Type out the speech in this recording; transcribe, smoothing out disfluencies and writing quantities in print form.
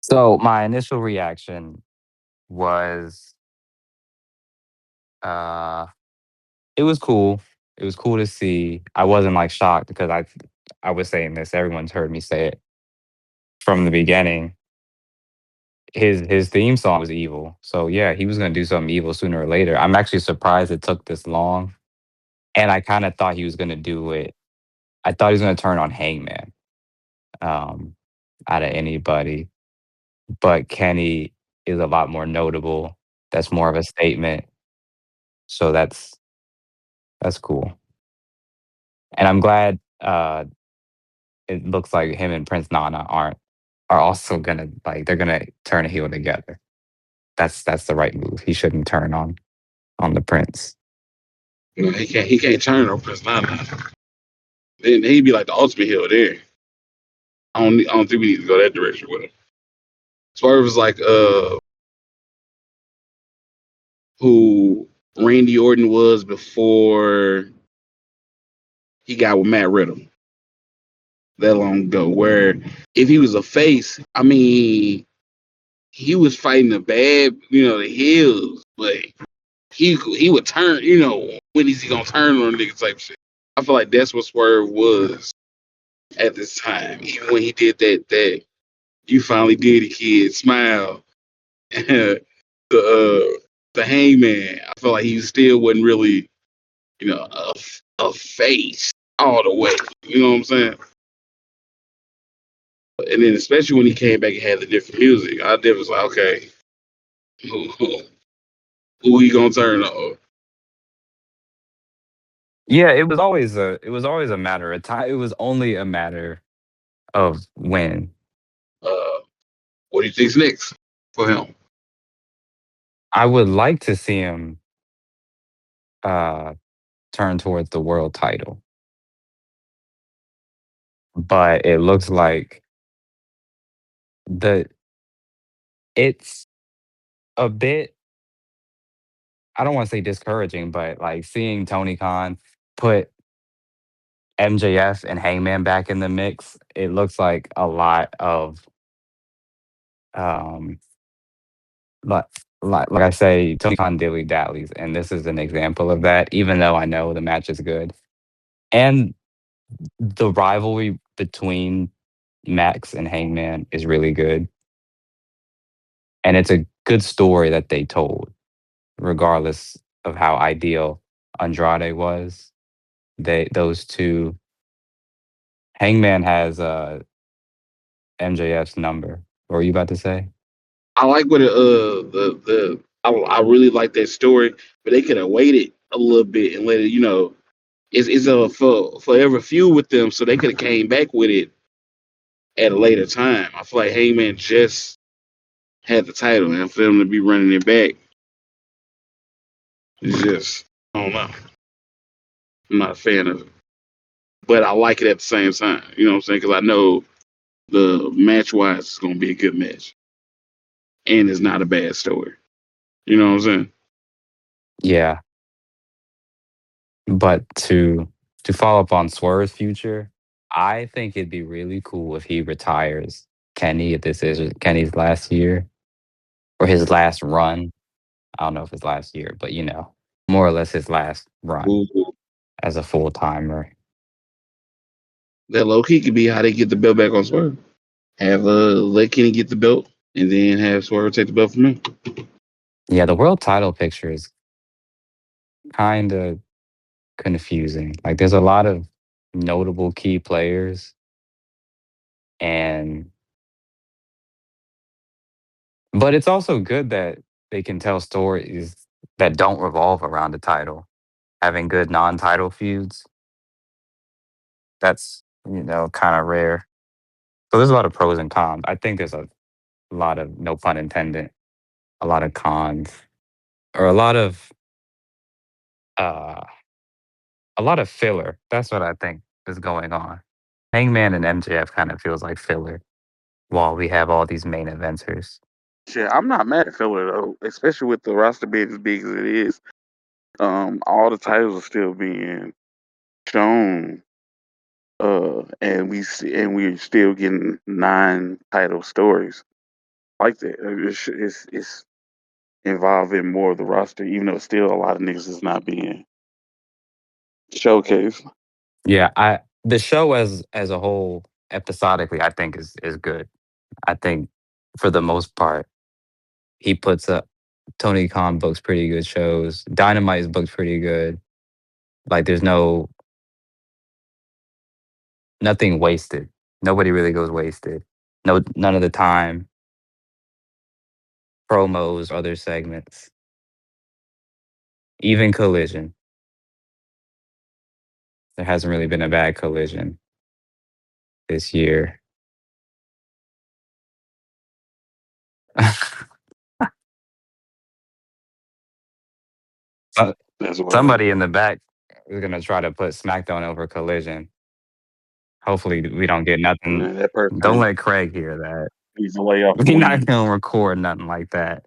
So my initial reaction was uh it was cool. It was cool to see. I wasn't like shocked because I was saying this, everyone's heard me say it from the beginning. His theme song was evil. So yeah, he was gonna do something evil sooner or later. I'm actually surprised it took this long. And I kind of thought he was gonna do it. I thought he was gonna turn on Hangman, um, out of anybody. But Kenny is a lot more notable. That's more of a statement. So that's cool. And I'm glad it looks like him and Prince Nana are also gonna like they're gonna turn heel together. That's the right move. He shouldn't turn on the Prince. You know, he can't turn on Prince Nana. Then he'd be like the ultimate heel there. I don't think we need to go that direction with him. Swerve is like who Randy Orton was before he got with Matt Riddle that long ago. Where if he was a face, I mean, he was fighting the bad, the heels, but he would turn, when is he gonna turn on niggas type shit. I feel like that's what Swerve was at this time. Even when he did that you finally did it, kid, smile. the the Hangman, I feel like he still wasn't really, a face all the way. You know what I'm saying? And then especially when he came back and had the different music, I did was like, okay, who he gonna turn on? Yeah, it was always a matter of time. It was only a matter of when. Uh, what do you think's next for him? I would like to see him uh turn towards the world title, but it looks like the it's a bit, I don't want to say discouraging, but like seeing Tony Khan put MJF and Hangman back in the mix, it looks like a lot of um like like I say, Tony Khan dilly dallies, and this is an example of that. Even though I know the match is good, and the rivalry between Max and Hangman is really good, and it's a good story that they told, regardless of how ideal Andrade was. Those two, Hangman has MJF's number. What were you about to say? I like what I really like that story, but they could have waited a little bit and let it, it's a forever feud with them, so they could have came back with it at a later time. I feel like Hangman just had the title, and for them to be running it back, it's just I don't know. I'm not a fan of it, but I like it at the same time. You know what I'm saying? Because I know the match wise is going to be a good match, and it's not a bad story. You know what I'm saying? Yeah, but to follow up on Swerve's future, I think it'd be really cool if he retires Kenny, if this is Kenny's last year or his last run. I don't know if his last year, but more or less his last run Ooh, as a full timer. that low key could be how they get the belt back on Swerve. Have let Kenny get the belt, and then have Swerve take the belt from him. Yeah, the world title picture is kind of confusing. Like there's a lot of notable key players, and but it's also good that they can tell stories that don't revolve around the title. Having good non-title feuds, that's kind of rare. So there's a lot of pros and cons. I think there's a lot of, no pun intended, a lot of cons, or uh a lot of filler. That's what I think is going on. Hangman and MJF kind of feels like filler while we have all these main eventers. Shit, I'm not mad at filler though, especially with the roster being as big as it is. All the titles are still being shown, and we're still getting 9 title stories. like that. It's involving more of the roster, even though still a lot of niggas is not being showcased. Yeah, I the show as a whole, episodically, I think is good. I think for the most part, he puts up Tony Khan books pretty good shows. Dynamite's booked pretty good. Like there's nothing wasted. Nobody really goes wasted. No, none of the time. Promos, other segments, even Collision. There hasn't really been a bad Collision this year. Uh, That's why Somebody in the back is gonna try to put SmackDown over Collision. Hopefully, we don't get nothing. that Don't person let Craig hear that. needs to lay off We not weed. gonna record nothing like that.